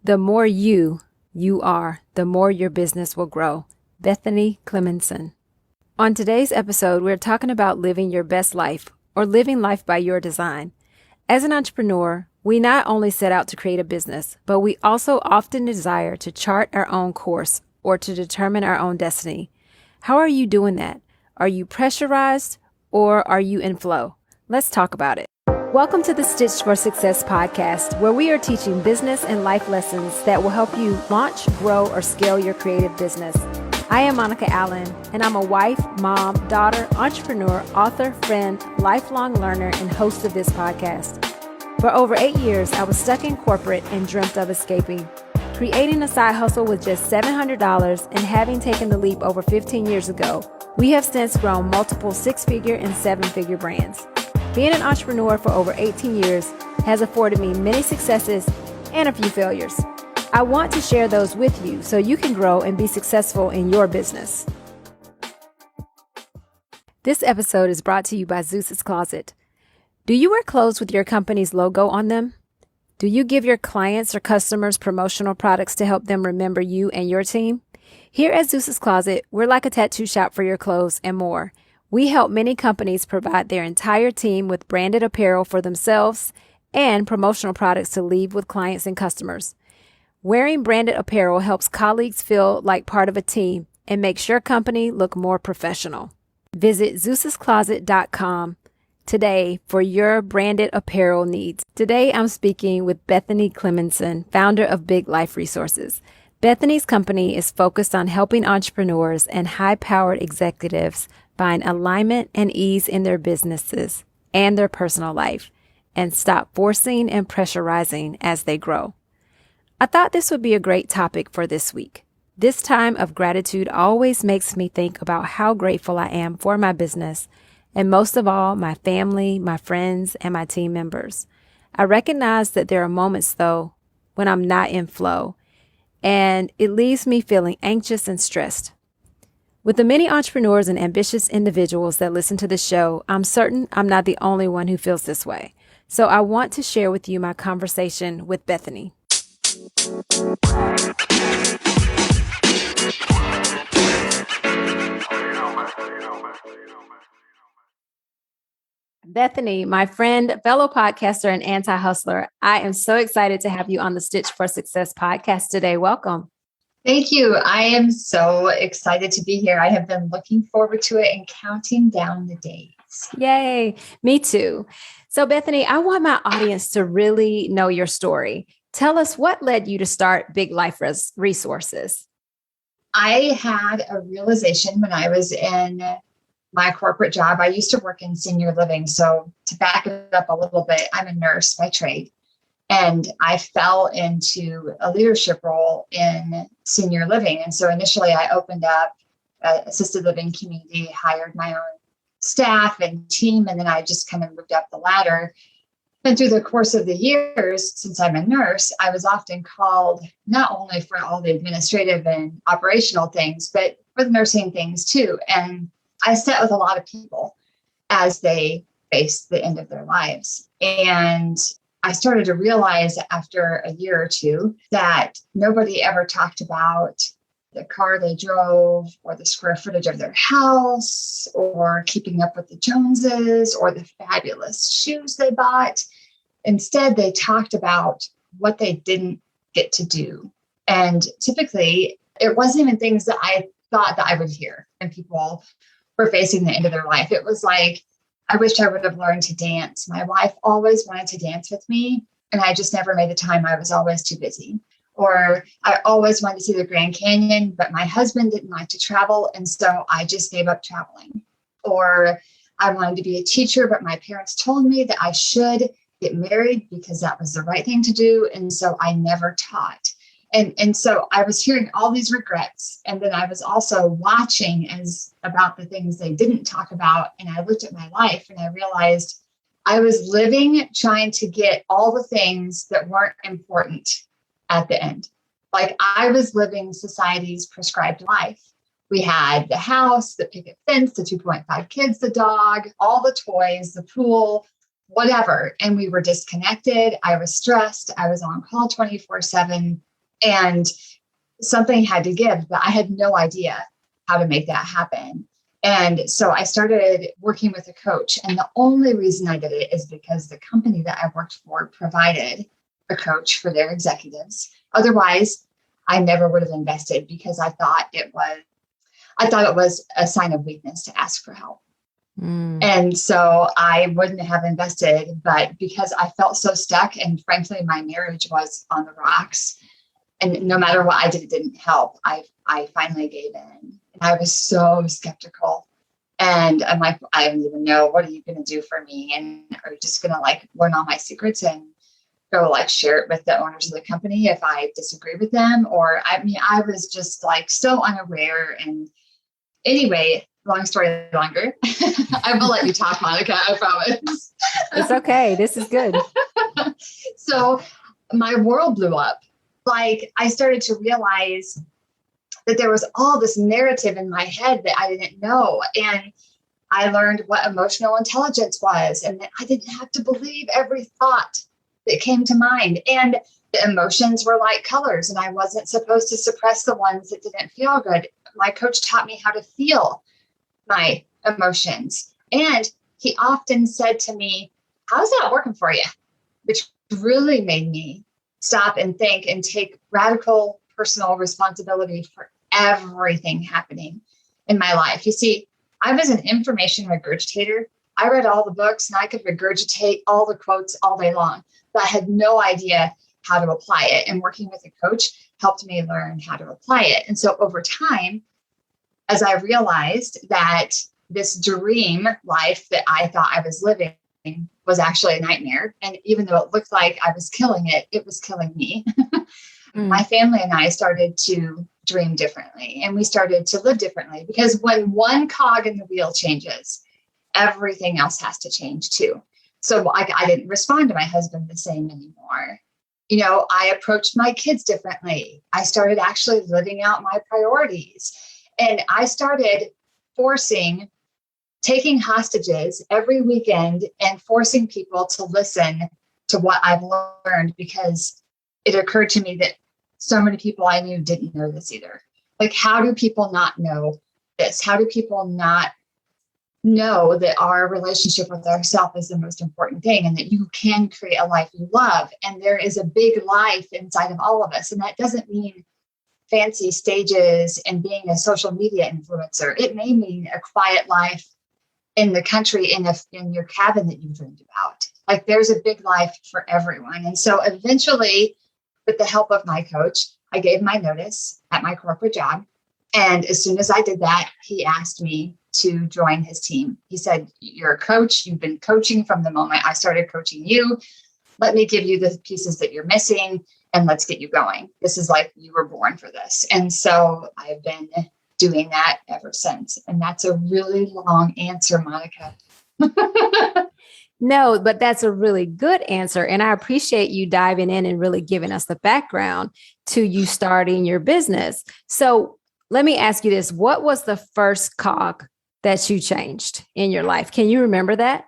The more you are, the more your business will grow. Bethany Clemenson. On today's episode, we're talking about living your best life or living life by your design. As an entrepreneur, we not only set out to create a business, but we also often desire to chart our own course or to determine our own destiny. How are you doing that? Are you pressurized or are you in flow? Let's talk about it. Welcome to the Stitched for Success podcast, where we are teaching business and life lessons that will help you launch, grow, or scale your creative business. I am Monica Allen, and I'm a wife, mom, daughter, entrepreneur, author, friend, lifelong learner, and host of this podcast. For over 8 years, I was stuck in corporate and dreamt of escaping. Creating a side hustle with just $700 and having taken the leap over 15 years ago, we have since grown multiple six-figure and seven-figure brands. Being an entrepreneur for over 18 years has afforded me many successes and a few failures. I want to share those with you so you can grow and be successful in your business. This episode is brought to you by Zeus's Closet. Do you wear clothes with your company's logo on them? Do you give your clients or customers promotional products to help them remember you and your team? Here at Zeus's Closet, we're like a tattoo shop for your clothes and more. We help many companies provide their entire team with branded apparel for themselves and promotional products to leave with clients and customers. Wearing branded apparel helps colleagues feel like part of a team and makes your company look more professional. Visit Zeus'sCloset.com today for your branded apparel needs. Today, I'm speaking with Bethany Clemenson, founder of Big Life Resources. Bethany's company is focused on helping entrepreneurs and high-powered executives find alignment and ease in their businesses and their personal life, and stop forcing and pressurizing as they grow. I thought this would be a great topic for this week. This time of gratitude always makes me think about how grateful I am for my business, and most of all, my family, my friends, and my team members. I recognize that there are moments, though, when I'm not in flow, and it leaves me feeling anxious and stressed. With the many entrepreneurs and ambitious individuals that listen to the show, I'm certain I'm not the only one who feels this way. So I want to share with you my conversation with Bethany. Bethany, my friend, fellow podcaster, and anti-hustler, I am so excited to have you on the Stitch for Success podcast today. Welcome. Thank you. I am so excited to be here. I have been looking forward to it and counting down the days. Yay. Me too. So Bethany, I want my audience to really know your story. Tell us what led you to start Big Life Resources. I had a realization when I was in my corporate job. I used to work in senior living. So to back it up a little bit, I'm a nurse by trade. And I fell into a leadership role in senior living. And so initially I opened up an assisted living community, hired my own staff and team, and then I just kind of moved up the ladder. And through the course of the years, since I'm a nurse, I was often called not only for all the administrative and operational things, but for the nursing things too. And I sat with a lot of people as they faced the end of their lives. And I started to realize after a year or two that nobody ever talked about the car they drove or the square footage of their house or keeping up with the Joneses or the fabulous shoes they bought. Instead, they talked about what they didn't get to do. And typically, it wasn't even things that I thought that I would hear when people were facing the end of their life. It was like, I wish I would have learned to dance. My wife always wanted to dance with me, and I just never made the time. I was always too busy. Or I always wanted to see the Grand Canyon, but my husband didn't like to travel, and so I just gave up traveling. Or I wanted to be a teacher, but my parents told me that I should get married because that was the right thing to do, and so I never taught. And so I was hearing all these regrets. And then I was also watching as about the things they didn't talk about. And I looked at my life and I realized I was living, trying to get all the things that weren't important at the end. Like I was living society's prescribed life. We had the house, the picket fence, the 2.5 kids, the dog, all the toys, the pool, whatever. And we were disconnected. I was stressed. I was on call 24/7. And something had to give, but I had no idea how to make that happen. And so I started working with a coach. And the only reason I did it is because the company that I worked for provided a coach for their executives. Otherwise, I never would have invested, because I thought it was a sign of weakness to ask for help. And so I wouldn't have invested, but because I felt so stuck, and frankly, my marriage was on the rocks, and no matter what I did, it didn't help. I finally gave in, and I was so skeptical. And I'm like, I don't even know, what are you going to do for me? And are you just going to like learn all my secrets and go like share it with the owners of the company if I disagree with them? Or I mean, I was just like so unaware. And anyway, long story longer. I will let you talk, Monica, I promise. It's okay. This is good. So my world blew up. Like, I started to realize that there was all this narrative in my head that I didn't know. And I learned what emotional intelligence was, and that I didn't have to believe every thought that came to mind. And the emotions were like colors, and I wasn't supposed to suppress the ones that didn't feel good. My coach taught me how to feel my emotions. And he often said to me, how's that working for you? Which really made me stop and think and take radical personal responsibility for everything happening in my life. You see, I was an information regurgitator. I read all the books and I could regurgitate all the quotes all day long, but I had no idea how to apply it. And working with a coach helped me learn how to apply it. And so over time, as I realized that this dream life that I thought I was living was actually a nightmare. And even though it looked like I was killing it, it was killing me. My family and I started to dream differently, and we started to live differently, because when one cog in the wheel changes, everything else has to change too. So I didn't respond to my husband the same anymore. You know, I approached my kids differently. I started actually living out my priorities, and I started taking hostages every weekend and forcing people to listen to what I've learned, because it occurred to me that so many people I knew didn't know this either. Like, how do people not know this? How do people not know that our relationship with ourselves is the most important thing, and that you can create a life you love? And there is a big life inside of all of us. And that doesn't mean fancy stages and being a social media influencer. It may mean a quiet life in the country, in your cabin that you dreamed about. Like, there's a big life for everyone. And so eventually, with the help of my coach, I gave my notice at my corporate job. And as soon as I did that, he asked me to join his team. He said, you're a coach. You've been coaching from the moment I started coaching you. Let me give you the pieces that you're missing, and let's get you going. This is like, you were born for this. And so I've been doing that ever since. And that's a really long answer, Monica. No, but that's a really good answer. And I appreciate you diving in and really giving us the background to you starting your business. So let me ask you this. What was the first cog that you changed in your life? Can you remember that?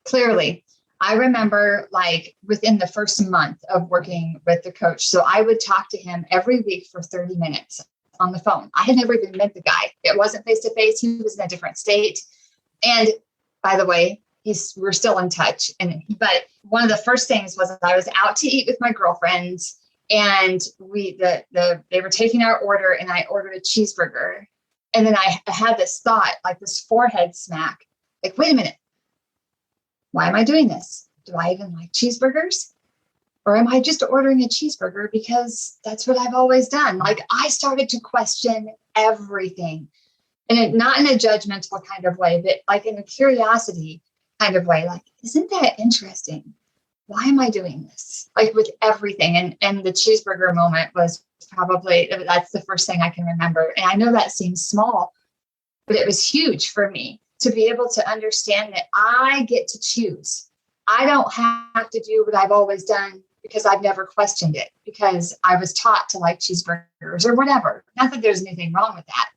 Clearly. I remember, like, within the first month of working with the coach. So I would talk to him every week for 30 minutes on the phone. I had never even met the guy. It wasn't face to face. He was in a different state. And by the way, we're still in touch. But one of the first things was I was out to eat with my girlfriends, and they were taking our order, and I ordered a cheeseburger. And then I had this thought, like this forehead smack, like, wait a minute. Why am I doing this? Do I even like cheeseburgers? Or am I just ordering a cheeseburger because that's what I've always done? Like, I started to question everything. And not in a judgmental kind of way, but like in a curiosity kind of way. Like, isn't that interesting? Why am I doing this? Like, with everything. And the cheeseburger moment was that's the first thing I can remember. And I know that seems small, but it was huge for me to be able to understand that I get to choose. I don't have to do what I've always done because I've never questioned it, because I was taught to like cheeseburgers or whatever. Not that there's anything wrong with that.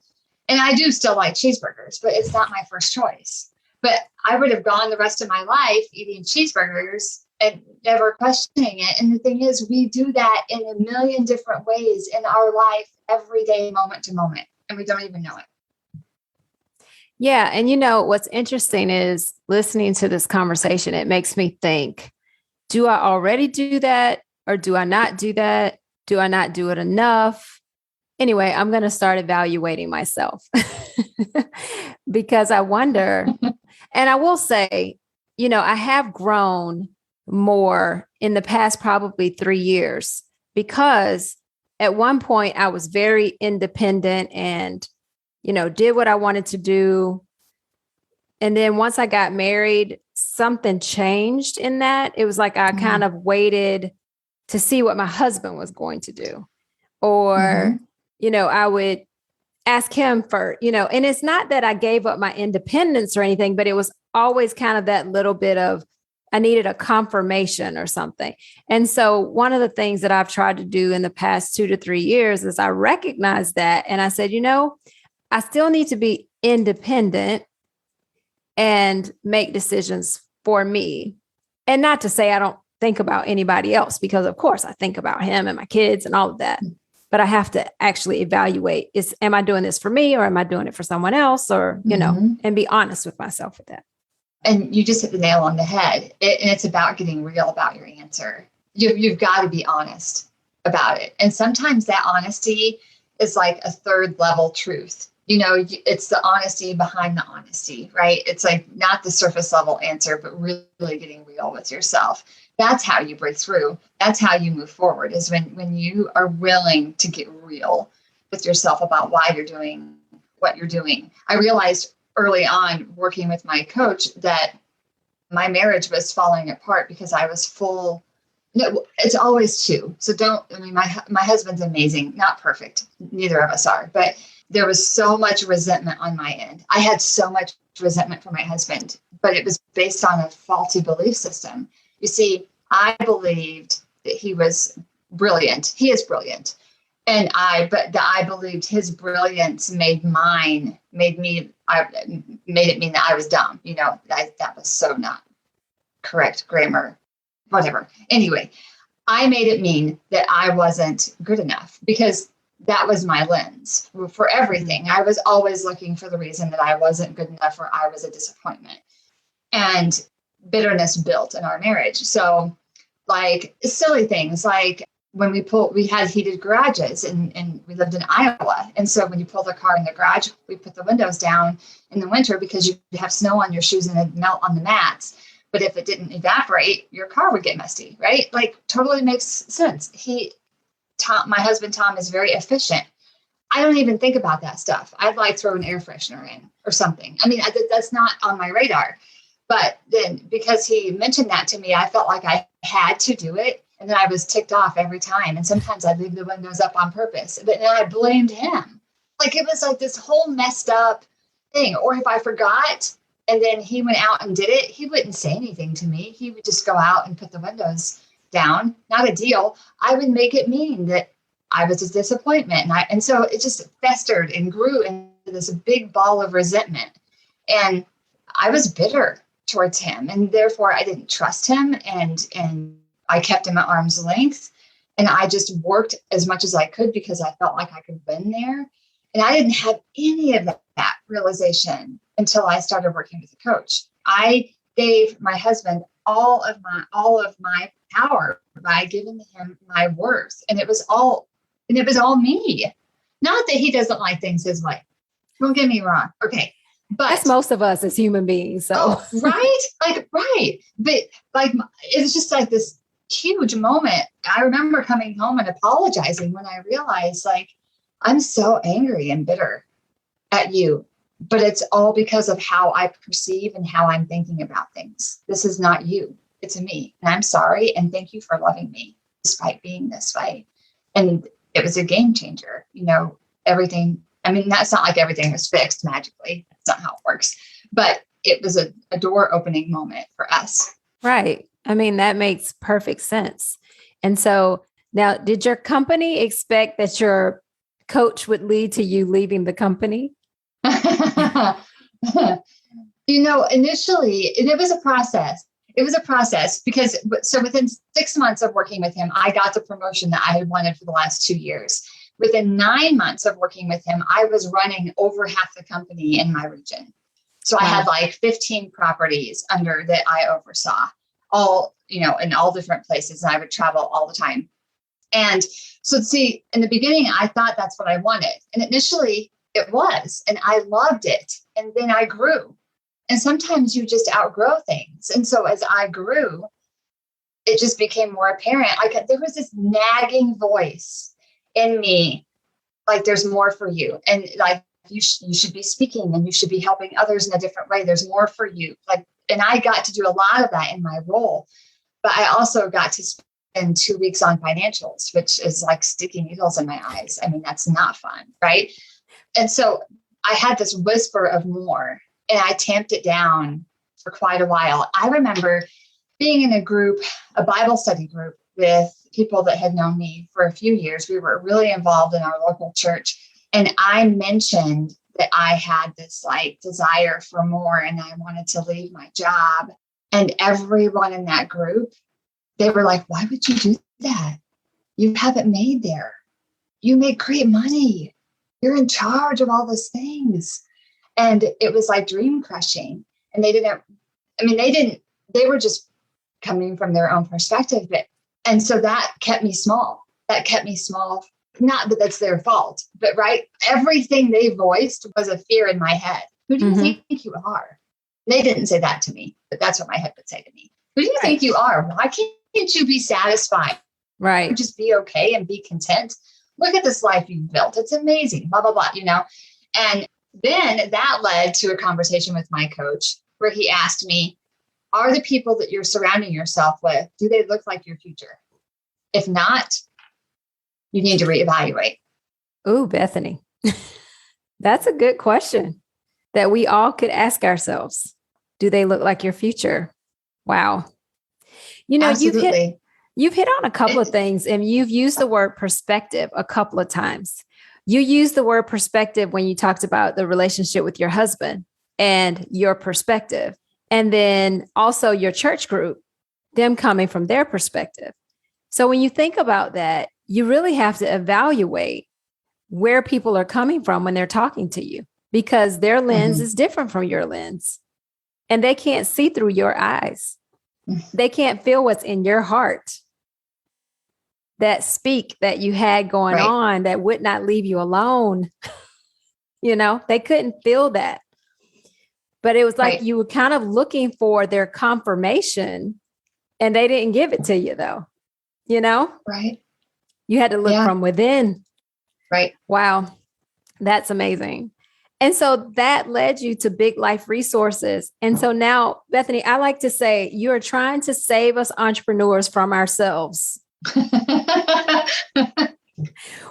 And I do still like cheeseburgers, but it's not my first choice. But I would have gone the rest of my life eating cheeseburgers and never questioning it. And the thing is, we do that in a million different ways in our life every day, moment to moment, and we don't even know it. Yeah. And what's interesting is listening to this conversation, it makes me think, do I already do that? Or do I not do that? Do I not do it enough? Anyway, I'm going to start evaluating myself because I wonder, and I will say, I have grown more in the past probably 3 years, because at one point I was very independent and did what I wanted to do. And then once I got married, something changed in that. It was like I kind of waited to see what my husband was going to do. Or, I would ask him for, and it's not that I gave up my independence or anything, but it was always kind of that little bit of, I needed a confirmation or something. And so one of the things that I've tried to do in the past 2 to 3 years is I recognized that. And I said, I still need to be independent and make decisions for me. And not to say I don't think about anybody else, because of course I think about him and my kids and all of that. But I have to actually evaluate, am I doing this for me, or am I doing it for someone else? Or, and be honest with myself with that. And you just hit the nail on the head. And it's about getting real about your answer. You've got to be honest about it. And sometimes that honesty is like a third level truth. It's the honesty behind the honesty, right? It's like not the surface level answer, but really getting real with yourself. That's how you break through. That's how you move forward, is when you are willing to get real with yourself about why you're doing what you're doing. I realized early on working with my coach that my marriage was falling apart because I was full. No, it's always two. So my husband's amazing, not perfect. Neither of us are, but there was so much resentment on my end. I had so much resentment for my husband, but it was based on a faulty belief system. You see, I believed that he was brilliant. He is brilliant. And I believed his brilliance made it mean that I was dumb. That was so not correct grammar, whatever. Anyway, I made it mean that I wasn't good enough, because that was my lens for everything. I was always looking for the reason that I wasn't good enough, or I was a disappointment. And bitterness built in our marriage. So like silly things, like when we had heated garages and we lived in Iowa. And so when you pull the car in the garage, we put the windows down in the winter because you have snow on your shoes and it'd melt on the mats. But if it didn't evaporate, your car would get musty, right? Like totally makes sense. My husband, Tom, is very efficient. I don't even think about that stuff. I'd like throw an air freshener in or something. I mean, that's not on my radar. But then because he mentioned that to me, I felt like I had to do it. And then I was ticked off every time. And sometimes I'd leave the windows up on purpose. But then I blamed him. Like it was like this whole messed up thing. Or if I forgot and then he went out and did it, he wouldn't say anything to me. He would just go out and put the windows down. Not a deal. I would make it mean that I was a disappointment. And so it just festered and grew into this big ball of resentment. And I was bitter towards him. And therefore I didn't trust him. And I kept him at arm's length. And I just worked as much as I could because I felt like I could win there. And I didn't have any of that realization until I started working with a coach. I gave my husband all of my power by giving him my worth. And it was all me. Not that he doesn't like things his way. Don't get me wrong. Okay. But that's most of us as human beings. So right. But like, it's just like this huge moment. I remember coming home and apologizing when I realized like, I'm so angry and bitter at you, but it's all because of how I perceive and how I'm thinking about things. This is not you. It's me. And I'm sorry. And thank you for loving me despite being this way. And it was a game changer. Everything. I mean, that's not like everything was fixed magically. That's not how it works. But it was a door opening moment for us. Right. I mean, that makes perfect sense. And so now, did your company expect that your coach would lead to you leaving the company? Initially, and it was a process. it was a process because so within 6 months of working with him, I got the promotion that I had wanted for the last 2 years. Within 9 months of working with him, I was running over half the company in my region. So I had like 15 properties under that I oversaw, all, in all different places. And I would travel all the time. And so see, in the beginning, I thought that's what I wanted. And initially it was, and I loved it. And then I grew. And sometimes you just outgrow things. And so as I grew, it just became more apparent. There was this nagging voice in me, like, there's more for you. And like, you should be speaking and you should be helping others in a different way. There's more for you. And I got to do a lot of that in my role, but I also got to spend 2 weeks on financials, which is like sticking needles in my eyes. I mean, that's not fun. Right. And so I had this whisper of more, and I tamped it down for quite a while. I remember being in a Bible study group with people that had known me for a few years. We were really involved in our local church. And I mentioned that I had this like desire for more and I wanted to leave my job. And everyone in that group, they were like, why would you do that? You haven't made there. You make great money. You're in charge of all those things. And it was like dream crushing. And they were just coming from their own perspective. And so that kept me small. Not that that's their fault, but right. Everything they voiced was a fear in my head. Who do you think you are? They didn't say that to me, but that's what my head would say to me. Who do you think you are? Why can't you be satisfied? Right. Just be okay and be content. Look at this life you've built. It's amazing, blah, blah, blah, And then that led to a conversation with my coach where he asked me, are the people that you're surrounding yourself with, do they look like your future? If not, you need to reevaluate. Ooh, Bethany. That's a good question that we all could ask ourselves. Do they look like your future? Wow. Absolutely. You've hit on a couple of things, and you've used the word perspective a couple of times. You used the word perspective when you talked about the relationship with your husband and your perspective. And then also your church group, them coming from their perspective. So when you think about that, you really have to evaluate where people are coming from when they're talking to you, because their lens is different from your lens, and they can't see through your eyes. They can't feel what's in your heart. That speak that you had going on that would not leave you alone. They couldn't feel that. But it was like you were kind of looking for their confirmation, and they didn't give it to you though. Right. You had to look from within. Right. Wow. That's amazing. And so that led you to Big Life Resources. And so now, Bethany, I like to say you're trying to save us entrepreneurs from ourselves.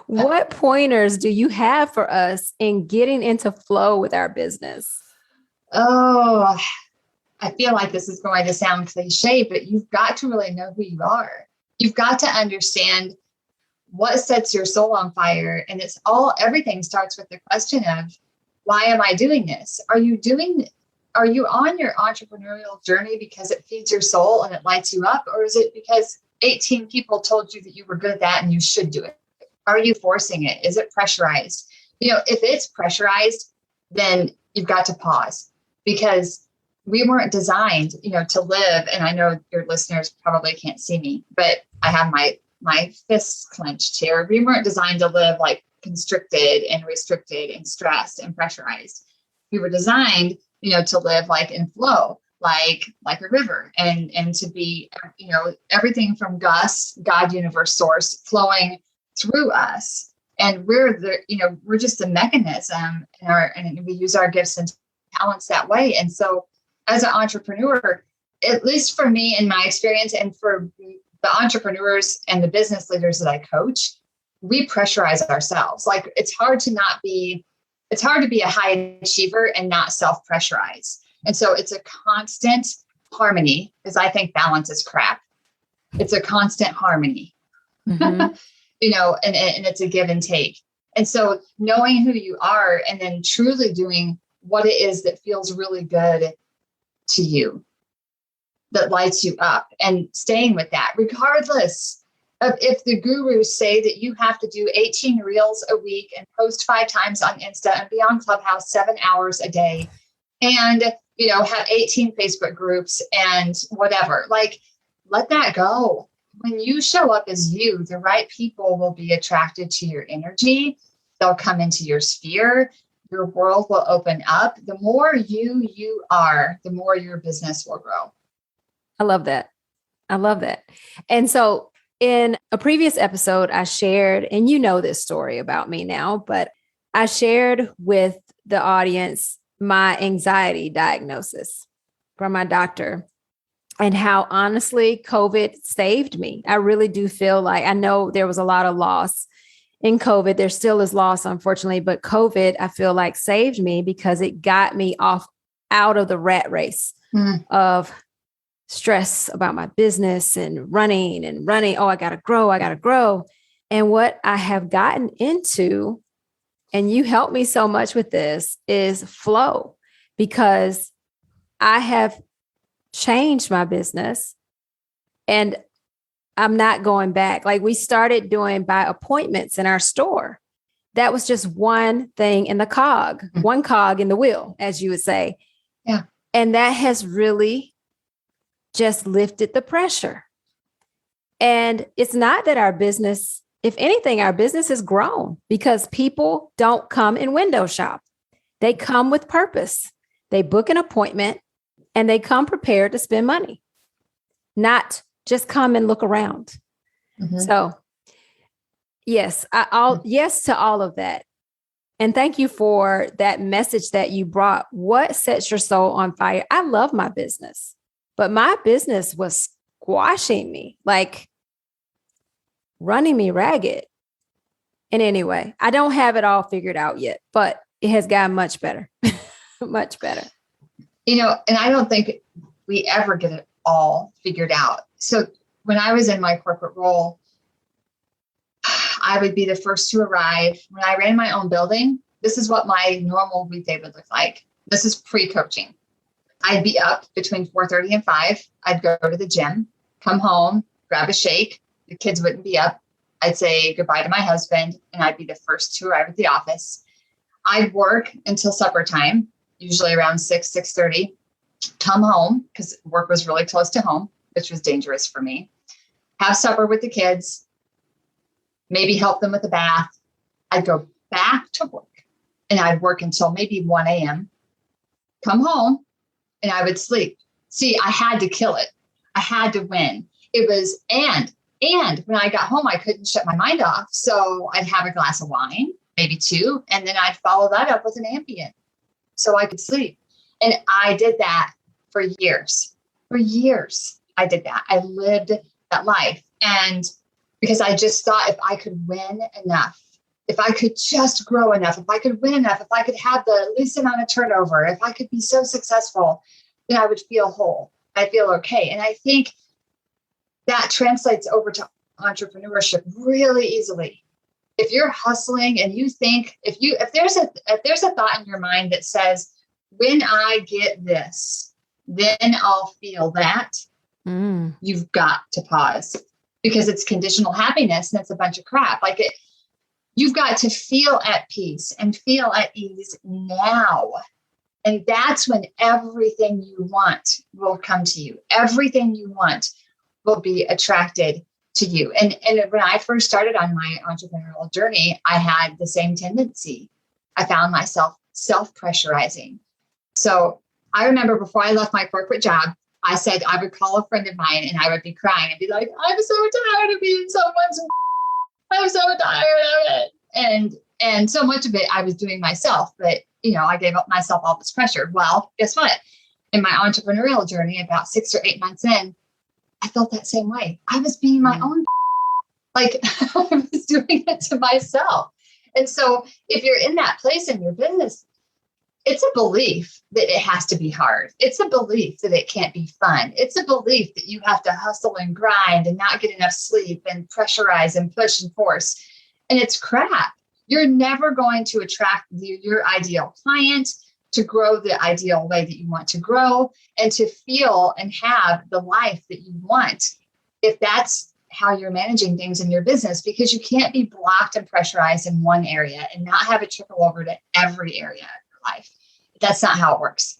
What pointers do you have for us in getting into flow with our business? Oh, I feel like this is going to sound cliche, but you've got to really know who you are. You've got to understand what sets your soul on fire. And everything starts with the question of, why am I doing this? Are you on your entrepreneurial journey because it feeds your soul and it lights you up? Or is it because 18 people told you that you were good at that and you should do it? Are you forcing it? Is it pressurized? If it's pressurized, then you've got to pause, because we weren't designed, to live. And I know your listeners probably can't see me, but I have my fists clenched here. We weren't designed to live like constricted and restricted and stressed and pressurized. We were designed, to live like in flow, like a river, and to be, everything from God, universe, source flowing through us. And we're just a mechanism, and we use our gifts and talents that way. And so as an entrepreneur, at least for me in my experience, and for the entrepreneurs and the business leaders that I coach, we pressurize ourselves. Like it's hard to be a high achiever and not self-pressurize. And so it's a constant harmony, because I think balance is crap. It's a constant harmony, and it's a give and take. And so knowing who you are and then truly doing what it is that feels really good to you. that lights you up, and staying with that, regardless of if the gurus say that you have to do 18 reels a week and post 5 times on Insta and be on Clubhouse 7 hours a day and, have 18 Facebook groups and whatever. Like, let that go. When you show up as you, the right people will be attracted to your energy. They'll come into your sphere. Your world will open up. The more you are, the more your business will grow. I love that. I love that. And so in a previous episode, I shared, and you know this story about me now, but I shared with the audience my anxiety diagnosis from my doctor and how honestly COVID saved me. I really do feel like, I know there was a lot of loss in COVID. There still is loss, unfortunately, but COVID, I feel like saved me because it got me out of the rat race of stress about my business and running. Oh, I got to grow. And what I have gotten into, and you helped me so much with this, is flow, because I have changed my business and I'm not going back. Like, we started doing by appointments in our store. That was just one thing in the cog, one cog in the wheel, as you would say. Yeah. And that has really just lifted the pressure. And it's not that our business, if anything, our business has grown because people don't come and window shop. They come with purpose. They book an appointment and they come prepared to spend money, not just come and look around. Mm-hmm. So yes, yes to all of that. And thank you for that message that you brought. What sets your soul on fire? I love my business, but my business was squashing me, like running me ragged. And anyway, I don't have it all figured out yet, but it has gotten much better, much better. And I don't think we ever get it all figured out. So when I was in my corporate role, I would be the first to arrive. When I ran my own building, this is what my normal weekday would look like. This is pre-coaching. I'd be up between 4:30 and 5. I'd go to the gym, come home, grab a shake. The kids wouldn't be up. I'd say goodbye to my husband, and I'd be the first to arrive at the office. I'd work until supper time, usually around 6:30. Come home, because work was really close to home, which was dangerous for me. Have supper with the kids, maybe help them with the bath. I'd go back to work, and I'd work until maybe 1 a.m. Come home, and I would sleep. See, I had to kill it. I had to win. It was, and when I got home, I couldn't shut my mind off. So I'd have a glass of wine, maybe 2, and then I'd follow that up with an Ambien so I could sleep. And I did that for years. For years, I did that. I lived that life. And because I just thought, if I could win enough, if I could just grow enough, if I could win enough, if I could have the least amount of turnover, if I could be so successful, then I would feel whole. I'd feel okay. And I think that translates over to entrepreneurship really easily. If you're hustling and you think, if there's a thought in your mind that says, when I get this, then I'll feel that, you've got to pause, because it's conditional happiness and it's a bunch of crap. You've got to feel at peace and feel at ease now. And that's when everything you want will come to you. Everything you want will be attracted to you. And when I first started on my entrepreneurial journey, I had the same tendency. I found myself self-pressurizing. So I remember before I left my corporate job, I said I would call a friend of mine and I would be crying and be like, I'm so tired of being someone's, I'm so tired of it. And so much of it I was doing myself, but I gave up myself all this pressure. Well, guess what? In my entrepreneurial journey, about 6 or 8 months in, I felt that same way. I was being my own, I was doing it to myself. And so if you're in that place in your business, it's a belief that it has to be hard. It's a belief that it can't be fun. It's a belief that you have to hustle and grind and not get enough sleep and pressurize and push and force. And it's crap. You're never going to attract your ideal client to grow the ideal way that you want to grow and to feel and have the life that you want, if that's how you're managing things in your business, because you can't be blocked and pressurized in one area and not have it trickle over to every area of your life. That's not how it works.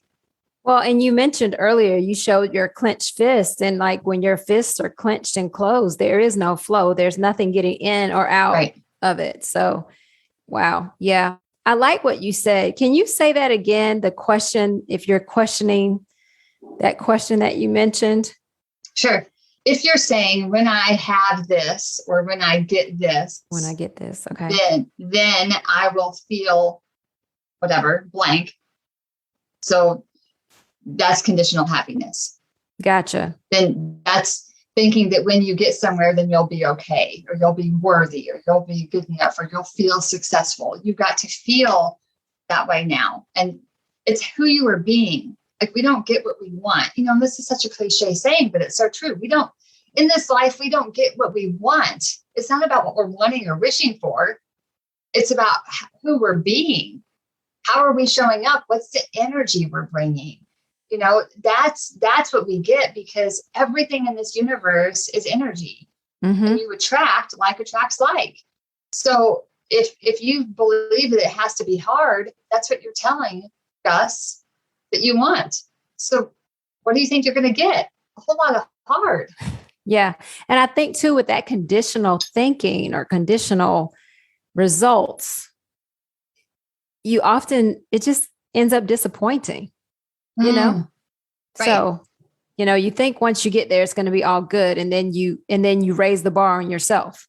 Well, and you mentioned earlier, you showed your clenched fist, and like when your fists are clenched and closed, there is no flow. There's nothing getting in or out of it. So, wow. Yeah. I like what you said. Can you say that again? The question, if you're questioning that question that you mentioned. Sure. If you're saying when I have this, or when I get this, okay, then I will feel whatever blank. So that's conditional happiness. Gotcha. Then that's thinking that when you get somewhere, then you'll be okay, or you'll be worthy, or you'll be good enough, or you'll feel successful. You've got to feel that way now. And it's who you are being. Like, we don't get what we want. This is such a cliche saying, but it's so true. In this life, we don't get what we want. It's not about what we're wanting or wishing for. It's about who we're being. How are we showing up? What's the energy we're bringing? That's what we get, because everything in this universe is energy. And you attract like attracts like. So if you believe that it has to be hard, that's what you're telling us that you want. So what do you think you're going to get? A whole lot of hard. Yeah. And I think too, with that conditional thinking or conditional results, it just ends up disappointing, Right. So, you think once you get there, it's going to be all good. And then you raise the bar on yourself.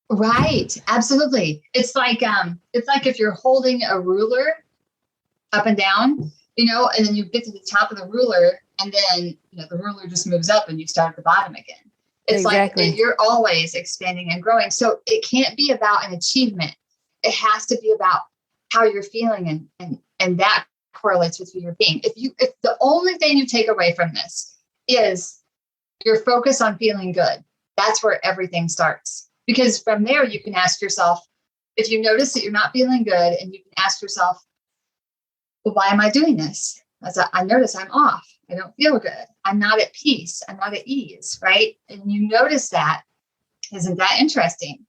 Right. Absolutely. It's like if you're holding a ruler up and down, and then you get to the top of the ruler, and then, the ruler just moves up and you start at the bottom again. It's exactly. Like you're always expanding and growing. So it can't be about an achievement. It has to be about how you're feeling, and that correlates with who you're being. If the only thing you take away from this is your focus on feeling good, that's where everything starts. Because from there, you can ask yourself, if you notice that you're not feeling good, and you can ask yourself, well, why am I doing this? I notice I'm off. I don't feel good. I'm not at peace. I'm not at ease, right? And you notice that. Isn't that interesting?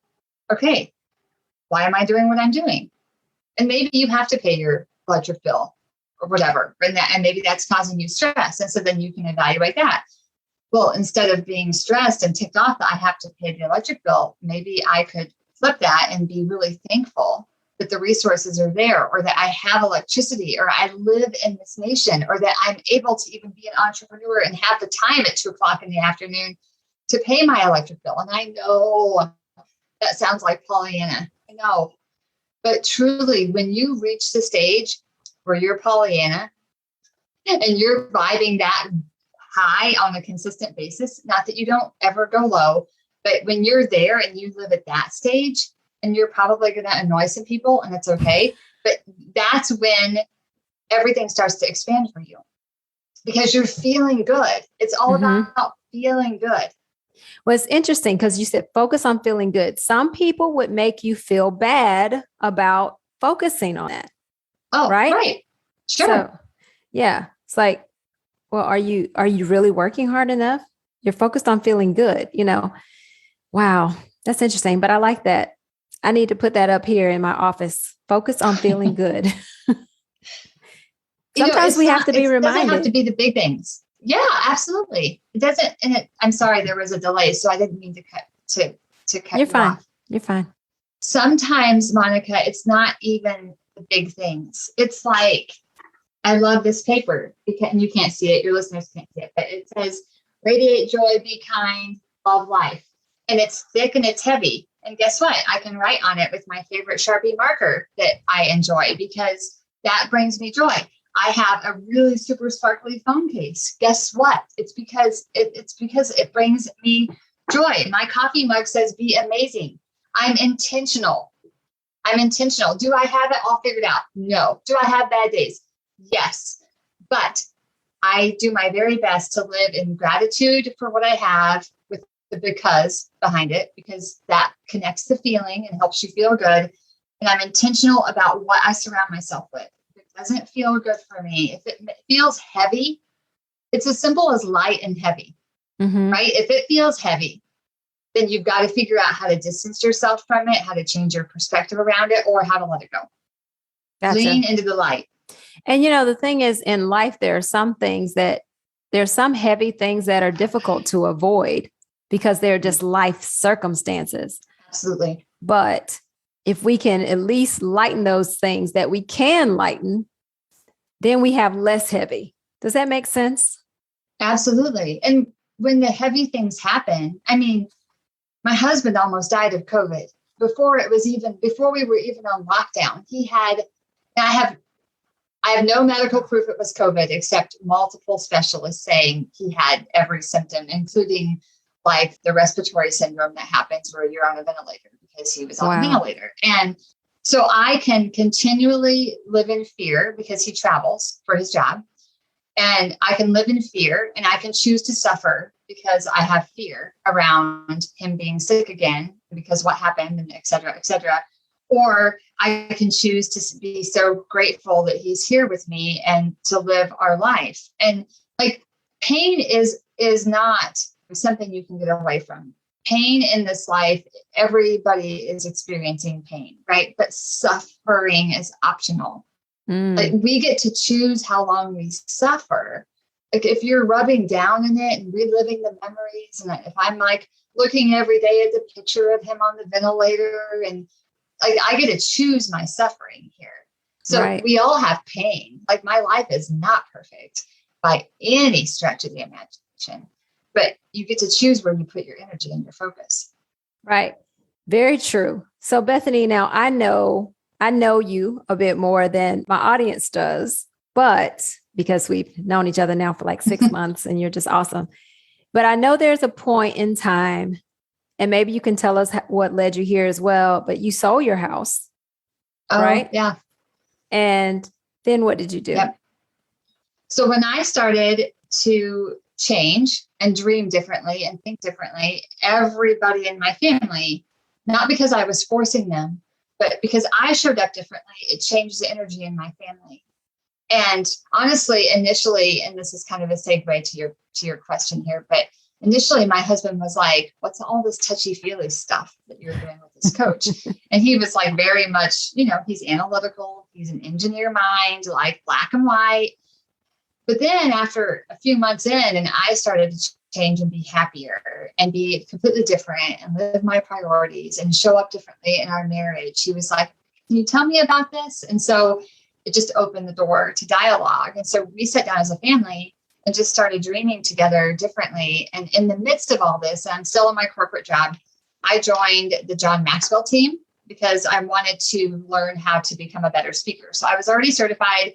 Okay, why am I doing what I'm doing? And maybe you have to pay your electric bill or whatever, and maybe that's causing you stress. And so then you can evaluate that. Well, instead of being stressed and ticked off that I have to pay the electric bill, maybe I could flip that and be really thankful that the resources are there, or that I have electricity, or I live in this nation, or that I'm able to even be an entrepreneur and have the time at 2:00 in the afternoon to pay my electric bill. And I know that sounds like Pollyanna. I know. But truly, when you reach the stage where you're Pollyanna and you're vibing that high on a consistent basis, not that you don't ever go low, but when you're there and you live at that stage, and you're probably going to annoy some people, and it's okay, but that's when everything starts to expand for you, because you're feeling good. It's all about feeling good. Well, it's interesting because you said focus on feeling good. Some people would make you feel bad about focusing on that. Oh, right. Right. Sure. So, yeah. It's like, well, are you really working hard enough? You're focused on feeling good, Wow. That's interesting. But I like that. I need to put that up here in my office. Focus on feeling good. Sometimes we have to be reminded. It doesn't have to be the big things. Yeah, absolutely. It doesn't. And I'm sorry, there was a delay, so I didn't mean to cut You're you fine. off. You're fine. Sometimes, Monica, it's not even the big things. It's like, I love this paper, and you can't see it. Your listeners can't see it, but it says, radiate joy, be kind, love life. And it's thick and it's heavy. And guess what? I can write on it with my favorite Sharpie marker that I enjoy, because that brings me joy. I have a really super sparkly phone case. Guess what? It's because it brings me joy. My coffee mug says, be amazing. I'm intentional. Do I have it all figured out? No. Do I have bad days? Yes. But I do my very best to live in gratitude for what I have, with the because behind it, because that connects the feeling and helps you feel good. And I'm intentional about what I surround myself with. doesn't feel good for me, if it feels heavy, it's as simple as light and heavy, right? If it feels heavy, then you've got to figure out how to distance yourself from it, how to change your perspective around it, or how to let it go. Gotcha. Lean into the light. And, the thing is, in life, there's some heavy things that are difficult to avoid because they're just life circumstances. Absolutely. But if we can at least lighten those things that we can lighten, then we have less heavy. Does that make sense? Absolutely. And when the heavy things happen, my husband almost died of COVID before we were even on lockdown. I have no medical proof it was COVID, except multiple specialists saying he had every symptom, including like the respiratory syndrome that happens where you're on a ventilator, because he was on a ventilator. And so I can continually live in fear because he travels for his job. And I can live in fear, and I can choose to suffer because I have fear around him being sick again because what happened, and et cetera, et cetera. Or I can choose to be so grateful that he's here with me and to live our life. And like, pain is not something you can get away from. Pain in this life, everybody is experiencing pain, right? But suffering is optional. Like, we get to choose how long we suffer. Like, if you're rubbing down in it and reliving the memories, and if I'm like looking every day at the picture of him on the ventilator, and like, I get to choose my suffering here. So we all have pain. Like, my life is not perfect by any stretch of the imagination, but you get to choose where you put your energy and your focus. Right. Very true. So Bethany, now I know you a bit more than my audience does, but because we've known each other now for like 6 months and you're just awesome. But I know there's a point in time, and maybe you can tell us what led you here as well, but you sold your house, right? Yeah. And then what did you do? Yep. So when I started to change and dream differently and think differently, everybody in my family, not because I was forcing them, but because I showed up differently, it changed the energy in my family. And honestly, initially, and this is kind of a segue to your question here, but initially my husband was like, what's all this touchy-feely stuff that you're doing with this coach? And he was like, very much, he's analytical, he's an engineer mind, like black and white. But then after a few months in, and I started to change and be happier and be completely different and live my priorities and show up differently in our marriage, he was like, can you tell me about this? And so it just opened the door to dialogue. And so we sat down as a family and just started dreaming together differently. And in the midst of all this, I'm still in my corporate job, I joined the John Maxwell team because I wanted to learn how to become a better speaker. So I was already certified,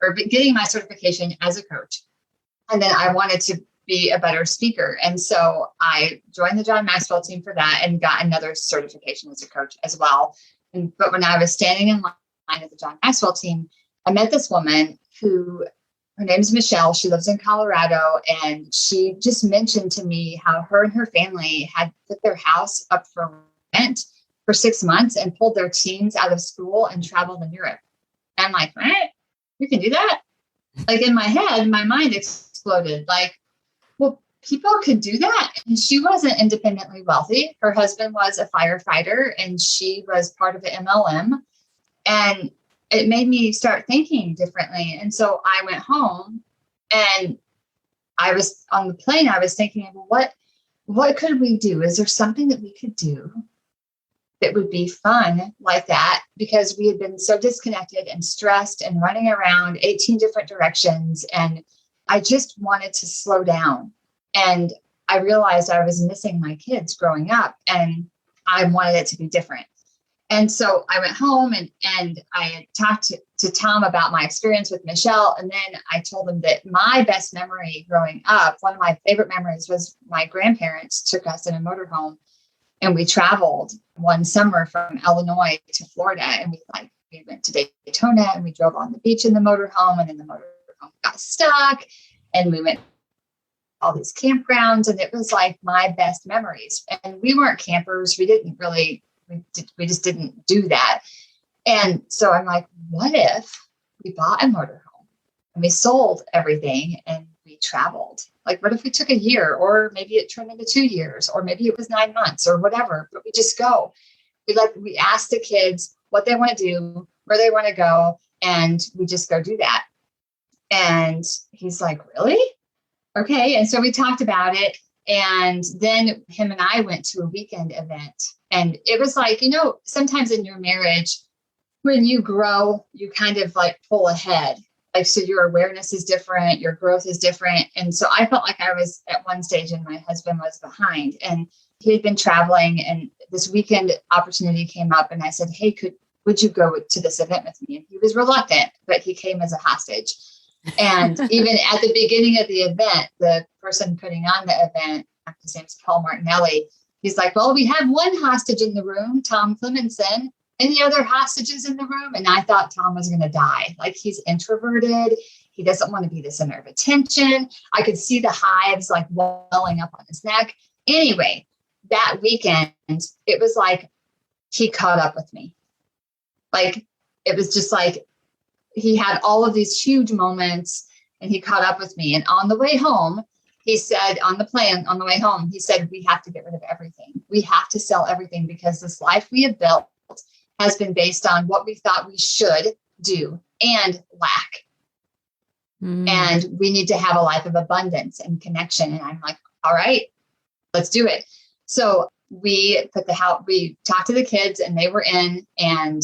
or getting my certification as a coach. And then I wanted to be a better speaker. And so I joined the John Maxwell team for that and got another certification as a coach as well. But when I was standing in line at the John Maxwell team, I met this woman her name's Michelle. She lives in Colorado. And she just mentioned to me how her and her family had put their house up for rent for 6 months and pulled their teens out of school and traveled in Europe. And I'm like, what? You can do that? Like, in my head, my mind exploded. Like, well, people could do that. And she wasn't independently wealthy. Her husband was a firefighter and she was part of the MLM. And it made me start thinking differently. And so I went home, and I was on the plane. I was thinking, well, what could we do? Is there something that we could do that would be fun like that? Because we had been so disconnected and stressed and running around 18 different directions. And I just wanted to slow down. And I realized I was missing my kids growing up, and I wanted it to be different. And so I went home and I talked to Tom about my experience with Michelle. And then I told him that my best memory growing up, one of my favorite memories, was my grandparents took us in a motorhome. And we traveled one summer from Illinois to Florida, and we went to Daytona, and we drove on the beach in the motorhome, and then the motorhome got stuck, and we went to all these campgrounds, and it was like my best memories. And we weren't campers. We just didn't do that. And so I'm like, what if we bought a motorhome and we sold everything and we traveled. Like, what if we took a year, or maybe it turned into 2 years, or maybe it was 9 months or whatever, but we just go. We ask the kids what they want to do, where they want to go, and we just go do that. And he's like, really? Okay. And so we talked about it. And then him and I went to a weekend event. And it was like, sometimes in your marriage, when you grow, you kind of like pull ahead. Like, so your awareness is different, your growth is different. And so I felt like I was at one stage and my husband was behind, and he had been traveling, and this weekend opportunity came up, and I said, hey, would you go to this event with me? And he was reluctant, but he came as a hostage. And even at the beginning of the event, the person putting on the event, his name's Paul Martinelli, he's like, well, we have one hostage in the room, Tom Clemenson. Any other hostages in the room? And I thought Tom was going to die. Like, he's introverted. He doesn't want to be the center of attention. I could see the hives like welling up on his neck. Anyway, that weekend, it was like he caught up with me. Like, it was just like he had all of these huge moments and he caught up with me. And on the way home, he said, on the way home, he said, we have to get rid of everything. We have to sell everything, because this life we have built has been based on what we thought we should do and lack. And we need to have a life of abundance and connection. And I'm like, all right, let's do it. So we talked to the kids, and they were in, and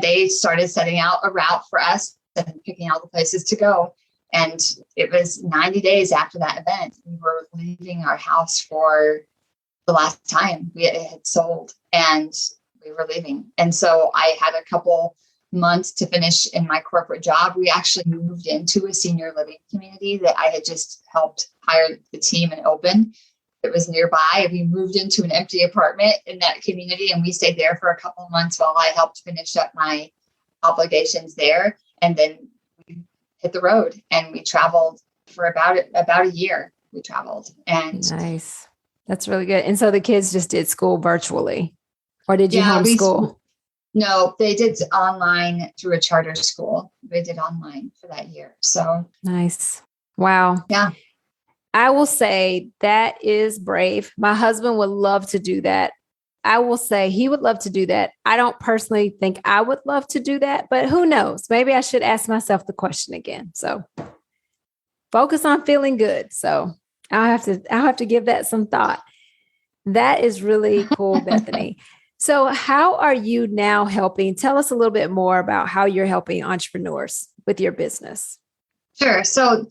they started setting out a route for us and picking out the places to go. And it was 90 days after that event, we were leaving our house for the last time. It had sold, and we were leaving. And so I had a couple months to finish in my corporate job. We actually moved into a senior living community that I had just helped hire the team and open. It was nearby. We moved into an empty apartment in that community, and we stayed there for a couple of months while I helped finish up my obligations there. And then we hit the road, and we traveled for about a year. We traveled. And nice. That's really good. And so the kids just did school virtually, or did you homeschool? No, they did online through a charter school. They did online for that year. So nice. Wow. Yeah. I will say that is brave. My husband would love to do that. I will say he would love to do that. I don't personally think I would love to do that, but who knows? Maybe I should ask myself the question again. So focus on feeling good. So I'll have to give that some thought. That is really cool, Bethany. So how are you now helping? Tell us a little bit more about how you're helping entrepreneurs with your business. Sure. So,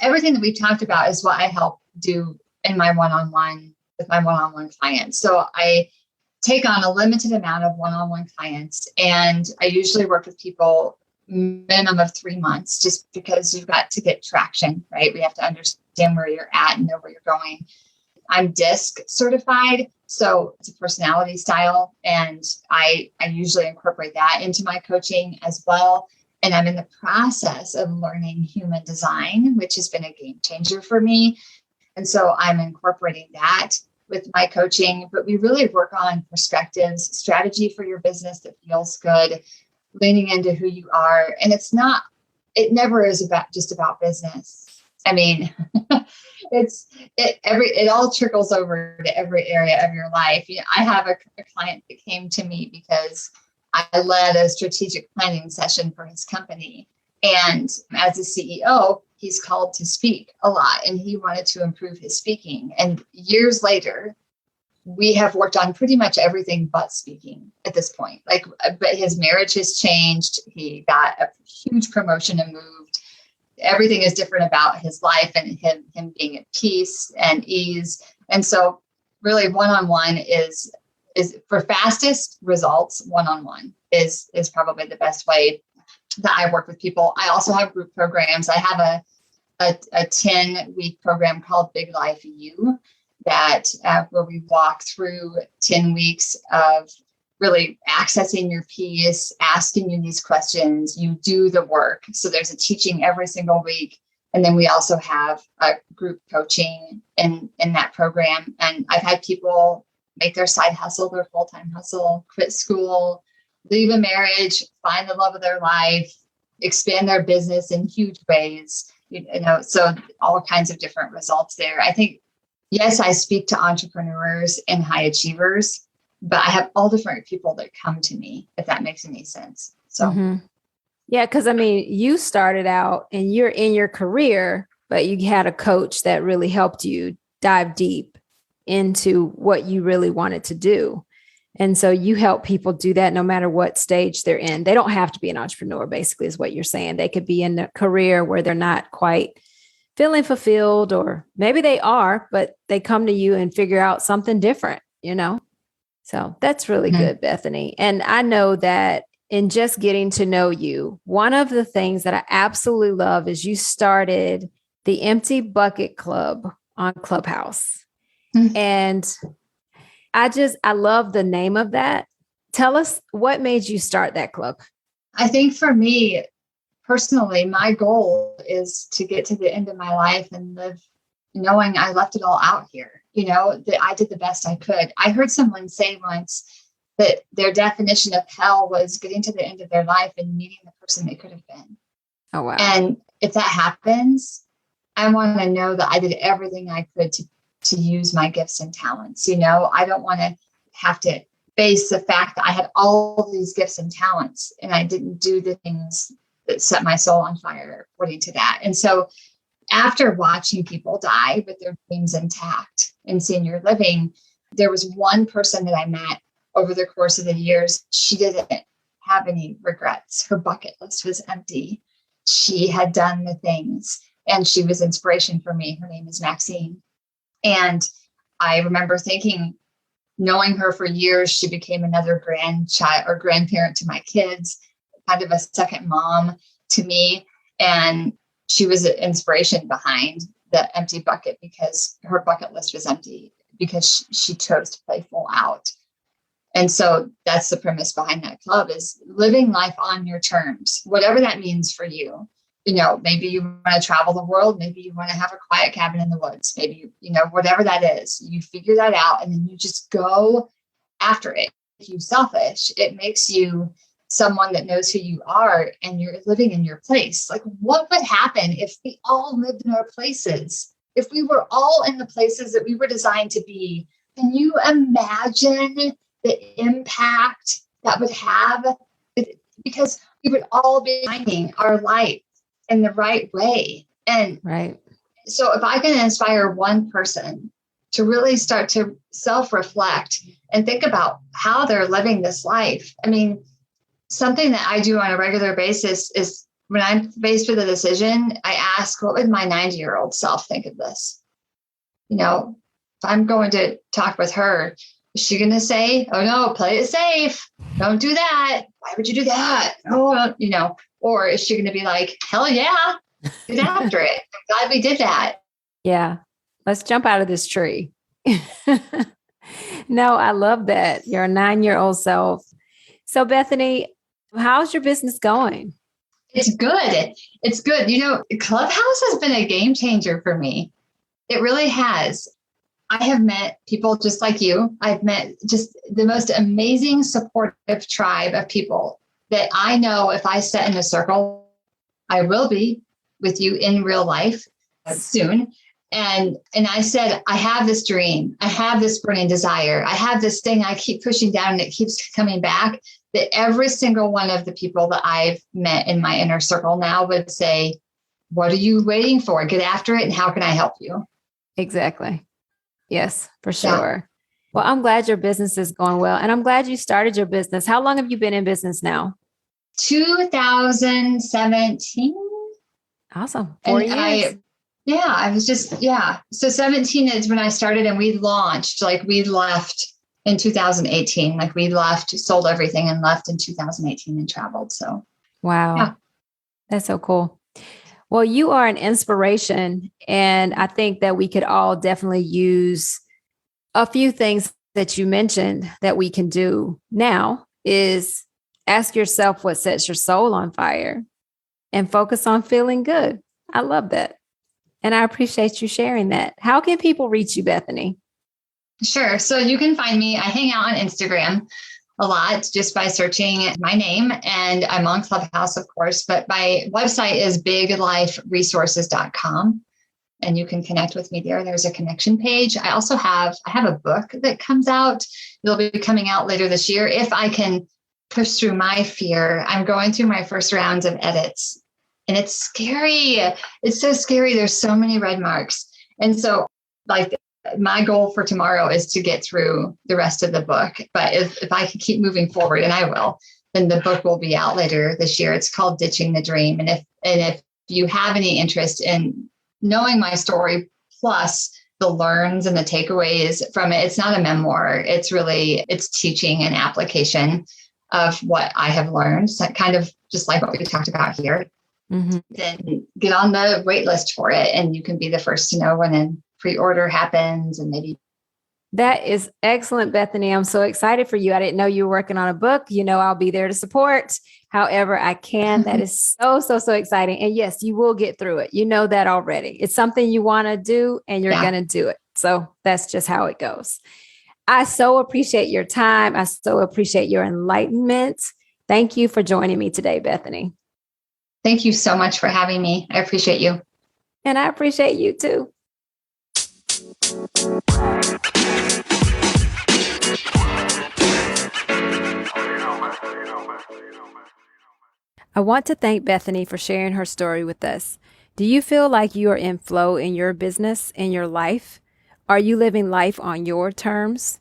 everything that we've talked about is what I help do in my one-on-one with my one-on-one clients. So I take on a limited amount of one-on-one clients, and I usually work with people minimum of 3 months, just because you've got to get traction, right? We have to understand where you're at and know where you're going. I'm DISC certified, so it's a personality style, and I usually incorporate that into my coaching as well. And I'm in the process of learning human design, which has been a game changer for me. And so I'm incorporating that with my coaching, but we really work on perspectives, strategy for your business that feels good, leaning into who you are. And it never is just about business. I mean, it all trickles over to every area of your life. I have a client that came to me because I led a strategic planning session for his company. And as a CEO, he's called to speak a lot, and he wanted to improve his speaking. And years later, we have worked on pretty much everything but speaking at this point. But his marriage has changed. He got a huge promotion and moved. Everything is different about his life, and him being at peace and ease. And so really one-on-one is for fastest results. One-on-one is probably the best way that I work with people. I also have group programs. I have a 10-week program called Big Life U that where we walk through 10 weeks of really accessing your peace, asking you these questions. You do the work. So there's a teaching every single week. And then we also have a group coaching in that program. And I've had people make their side hustle their full-time hustle, quit school, leave a marriage, find the love of their life, expand their business in huge ways, so all kinds of different results there. I think, yes, I speak to entrepreneurs and high achievers, but I have all different people that come to me, if that makes any sense. So, yeah, because I mean, you started out and you're in your career, but you had a coach that really helped you dive deep into what you really wanted to do. And so you help people do that no matter what stage they're in. They don't have to be an entrepreneur, basically, is what you're saying. They could be in a career where they're not quite feeling fulfilled, or maybe they are, but they come to you and figure out something different, So that's really good, Bethany. And I know that in just getting to know you, one of the things that I absolutely love is you started the Empty Bucket Club on Clubhouse. And I love the name of that. Tell us what made you start that club. I think for me personally, my goal is to get to the end of my life and live knowing I left it all out here, that I did the best I could. I heard someone say once that their definition of hell was getting to the end of their life and meeting the person they could have been. Oh, wow. And if that happens, I want to know that I did everything I could to use my gifts and talents. I don't want to have to face the fact that I had all these gifts and talents and I didn't do the things that set my soul on fire according to that. And so after watching people die with their dreams intact in senior living, there was one person that I met over the course of the years. She didn't have any regrets. Her bucket list was empty. She had done the things and she was inspiration for me. Her name is Maxine. And I remember thinking, knowing her for years, she became another grandchild or grandparent to my kids, kind of a second mom to me. And she was an inspiration behind the empty bucket because her bucket list was empty because she chose to play full out. And so that's the premise behind that club, is living life on your terms, whatever that means for you. Maybe you want to travel the world. Maybe you want to have a quiet cabin in the woods. Maybe, whatever that is, you figure that out and then you just go after it. If you're selfish, it makes you someone that knows who you are and you're living in your place. Like, what would happen if we all lived in our places? If we were all in the places that we were designed to be? Can you imagine the impact that would have? Because we would all be shining our light in the right way. And right. So if I can inspire one person to really start to self-reflect and think about how they're living this life. I mean, something that I do on a regular basis is when I'm faced with a decision, I ask, what would my 90-year-old self think of this? If I'm going to talk with her, is she going to say, oh no, play it safe. Don't do that. Why would you do that? Oh, or is she going to be like, hell yeah, get after it. I'm glad we did that. Yeah. Let's jump out of this tree. No, I love that. Your 9-year-old self. So Bethany, how's your business going? It's good. It's good. Clubhouse has been a game changer for me. It really has. I have met people just like you. I've met just the most amazing supportive tribe of people that I know if I sit in a circle, I will be with you in real life soon. And I said, I have this dream. I have this burning desire. I have this thing I keep pushing down and it keeps coming back, that every single one of the people that I've met in my inner circle now would say, what are you waiting for? Get after it. And how can I help you? Exactly. Yes, for sure. Yeah. Well, I'm glad your business is going well. And I'm glad you started your business. How long have you been in business now? 2017. Awesome. 4 years. So 17 is when I started and we launched, we left in 2018, sold everything and left in 2018 and traveled. So, wow. Yeah. That's so cool. Well, you are an inspiration. And I think that we could all definitely use a few things that you mentioned that we can do now is ask yourself what sets your soul on fire and focus on feeling good. I love that. And I appreciate you sharing that. How can people reach you, Bethany? Sure. So you can find me. I hang out on Instagram. a lot just by searching my name. And I'm on Clubhouse, of course, but my website is bigliferesources.com. And you can connect with me there. There's a connection page. I have a book that comes out. It'll be coming out later this year. If I can push through my fear, I'm going through my first rounds of edits, and it's scary. It's so scary. There's so many red marks. And so like my goal for tomorrow is to get through the rest of the book. But if I can keep moving forward, and I will, then the book will be out later this year. It's called Ditching the Dream. And if you have any interest in knowing my story, plus the learns and the takeaways from it, it's not a memoir. It's teaching and application of what I have learned. So kind of just like what we talked about here. Mm-hmm. Then get on the wait list for it, and you can be the first to know when a pre-order happens. And maybe. That is excellent, Bethany. I'm so excited for you. I didn't know you were working on a book. I'll be there to support however I can. That is so exciting. And yes, you will get through it. You know that already. It's something you want to do, and you're going to do it. So that's just how it goes. I so appreciate your time. I so appreciate your enlightenment. Thank you for joining me today, Bethany. Thank you so much for having me. I appreciate you. And I appreciate you too. I want to thank Bethany for sharing her story with us. Do you feel like you are in flow in your business, in your life? Are you living life on your terms?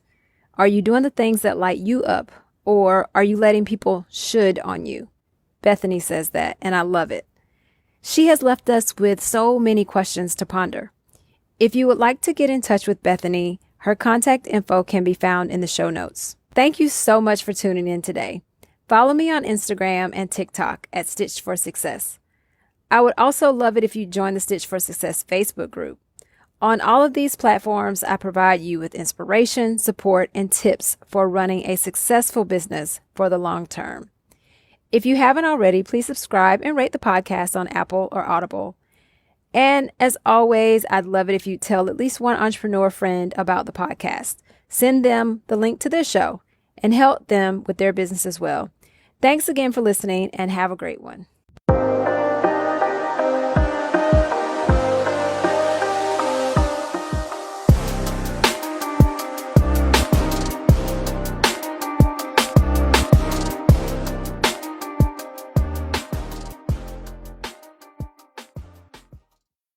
Are you doing the things that light you up? Or are you letting people should on you? Bethany says that, and I love it. She has left us with so many questions to ponder. If you would like to get in touch with Bethany, her contact info can be found in the show notes. Thank you so much for tuning in today. Follow me on Instagram and TikTok at Stitched for Success. I would also love it if you join the Stitched for Success Facebook group. On all of these platforms, I provide you with inspiration, support, and tips for running a successful business for the long term. If you haven't already, please subscribe and rate the podcast on Apple or Audible. And as always, I'd love it if you tell at least one entrepreneur friend about the podcast. Send them the link to this show and help them with their business as well. Thanks again for listening, and have a great one.